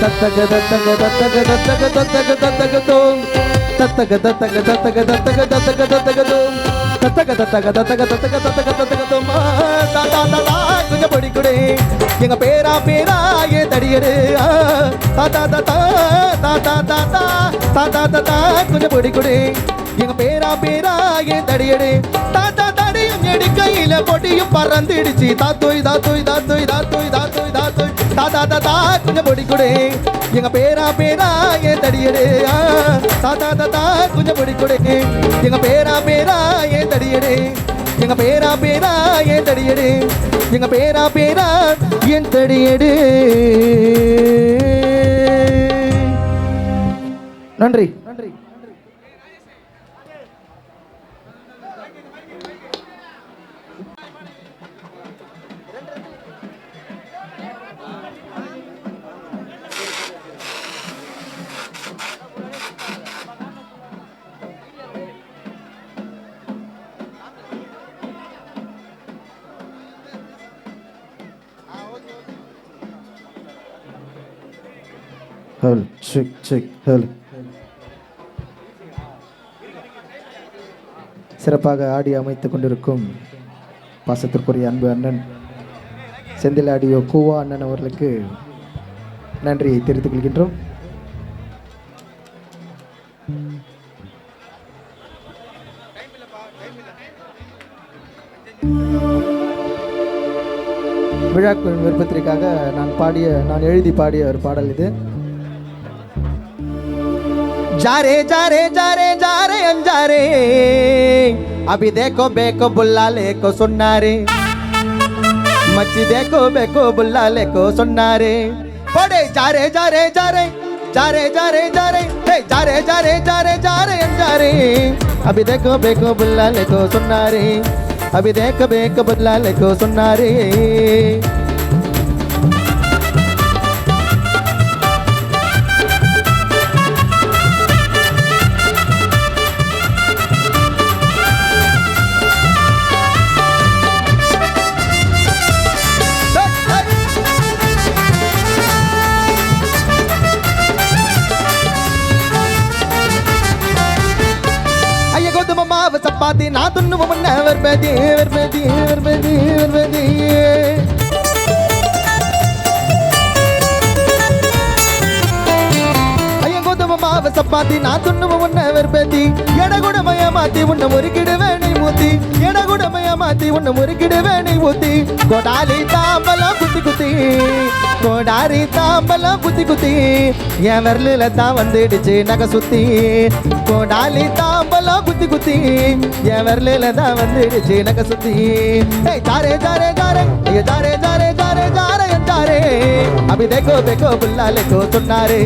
தத்தக தத்தக தத்தக தத்தக தத்தக தத்தக தோம் தத்தக தத்தக தத்தக தத்தக தத்தக தத்தக தோம் தத்தக தத்தக தத்தக தத்தக தத்தக தத்தக தோம் தாத்தா தாத்தா கொஞ்சம் பொடி கொடு எங்க பேரா பேரா ஏ தடியடு தாத்தா தாத்தா தாத்தா தாத்தா தாத்தா தாத்தா கொஞ்சம் பொடி கொடு எங்க பேரா பேரா ஏ தடியடு தாத்தா தடியும் எடி கையில பொடியும் பறந்துடுச்சு தாத்தோய் தாத்தோய் தாத்தோய் தாத்தோய் தாத்தோய் தாத்தோய் தாத்தா தாத்தா கொஞ்சம் பொடி கொடு எங்க பேரா பேரா ஏ தடியடு தாத்தா தாத்தா கொஞ்சம் பொடி கொடு எங்க பேரா பேரா ஏ தடியடு எங்க பேரா பேரா ஏ தடியடு எங்க பேரா பேரா என் தடியடு. நன்றி நன்றி. ஹல் செக் செக் ஹல். சிறப்பாக ஆடி அமைத்துக் கொண்டிருக்கும் பாசத்திற்குரிய அன்பு அண்ணன் செந்தில் ஆடியோ கூவா அண்ணன் அவர்களுக்கு நன்றியை தெரிவித்துக் கொள்கின்றோம். விழாக்கள் விருப்பத்திற்காக நான் எழுதி பாடிய ஒரு பாடல் இது. जारे जारे जारे जारे अंजारे अभी देखो बेको बुल्ला ले को सुनना रे मच्छी देखो बेको बुल्ला ले को सुनना रे पड़े जारे जारे जारे जारे जारे जारे जारे जारे जारे जारे अंजारे अभी देखो बेको बुल्ला ले को सुनना रे अभी देखो बेको बुल्ला ले को सुनना रे. சப்பாத்தி நான் துண்ணு முன்ன வெறுப்பதி வெறுப்பதி வெறுப்பதி வெறுப்பதி ஐயா கோதுமை மாவு சப்பாத்தி நான் துண்ணு முன்ன வெறுப்பதி எடகுடமைய மாத்தி உன்னை முறுக்கிடு வேணை ஊத்தி எடகுடமைய மாத்தி உன்னை முறுக்கிடு வேணை ஊத்தி கொடாலி தாம்பலம் குத்தி குத்தி கொடாரி தாம்பலம் குத்தி குத்தி என் விரலில தான் வந்துடுச்சு நகை சுத்தி கொடாலி தாம்பலம் குத்தி குத்தி என் விரலில தான் வந்துடுச்சு நகை சுத்தி ஜாரே ஜாரே ஜாரே ஜாரே ஜாரே ஜாரே ஜாரே ஜாரே अभी देखो देखो बुल्ला ले को सुनना रे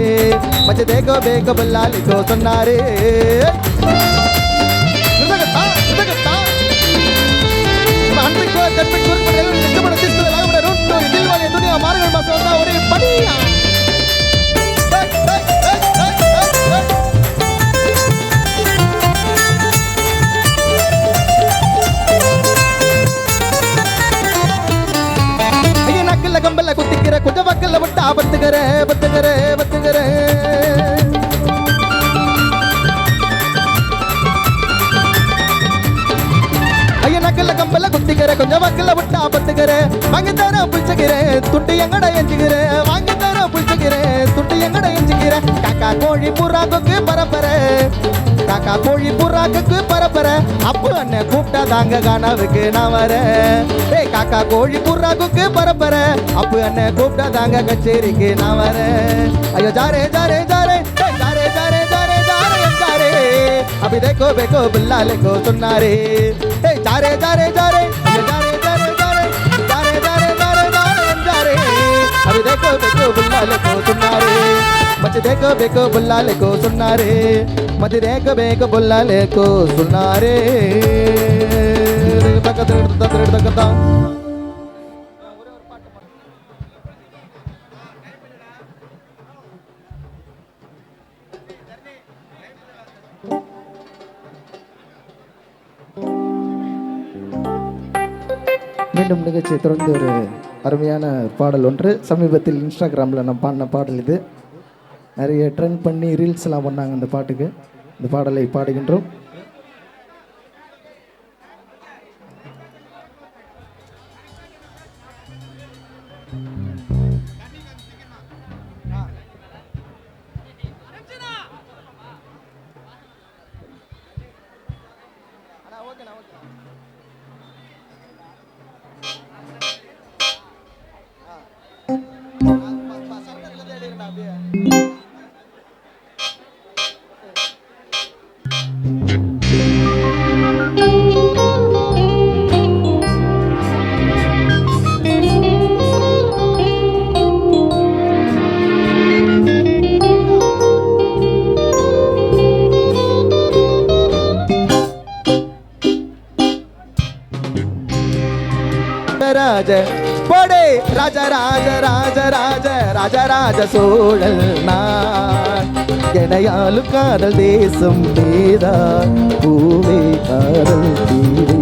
मचे देखो देखो बुल्ला ले को सुनना रे. கம்பல குத்திக்கிற கொஞ்சம் வக்கல்ல விட்டு ஆபத்துக்கிற பத்துக்கிற பத்துக்கிற ஐயா நக்கல்ல கம்பல குத்திக்கிற கொஞ்சம் வக்கல்ல விட்டு ஆபத்துக்கிற வாங்கி தர புடிச்சுக்கிற துண்டு எங்கட எஞ்சுக்கிற வாங்கி தர புடிச்சுக்கிற துண்டு எங்கட எஞ்சுக்கிற காக்கா கோழி புறாக்கு பரப்பற காக்கா கோழி புறாக்கு பரப்பற அப்பு அண்ணன் கூப்பிட்டா தாங்க கனவுக்கு நான் வரேன். காக்கா கோழி புறாக்கு பரப்பற அப்பு அண்ணன் கூப்பிட்டா தாங்க கச்சேரிக்கு நான் வரேன். ஐயோ ஜாரே ஜாரே ஜாரே ஜாரே ஜாரே ஜாரே ஜாரே ஜாரே अभी देखो बेको बुल्ला ले को सुनना रे जारे जारे जारे जारे जारे जारे जारे जारे जारे जारे जारे अभी देखो बेको बुल्ला ले को सुनना रे मच देखो बेको बुल्ला ले को सुनना रे मच देखो बेको बुल्ला ले को सुनना रे. மீண்டும் நிகழ்ச்சியை தொடர்ந்து ஒரு அருமையான பாடல் ஒன்று சமீபத்தில் இன்ஸ்டாகிராமில் நான் பாடின பாடல் இது. நிறைய ட்ரெண்ட் பண்ணி ரீல்ஸ்லாம் பண்ணாங்க இந்த பாட்டுக்கு. இந்த பாடலை பாடுகின்றோம். ராஜ போடே ராஜ ராஜ ராஜ ராஜ ராஜ ராஜ சோழல் நான் எனையாலும் காதல் தேசம் நீதான் பூவே காதல் தீரே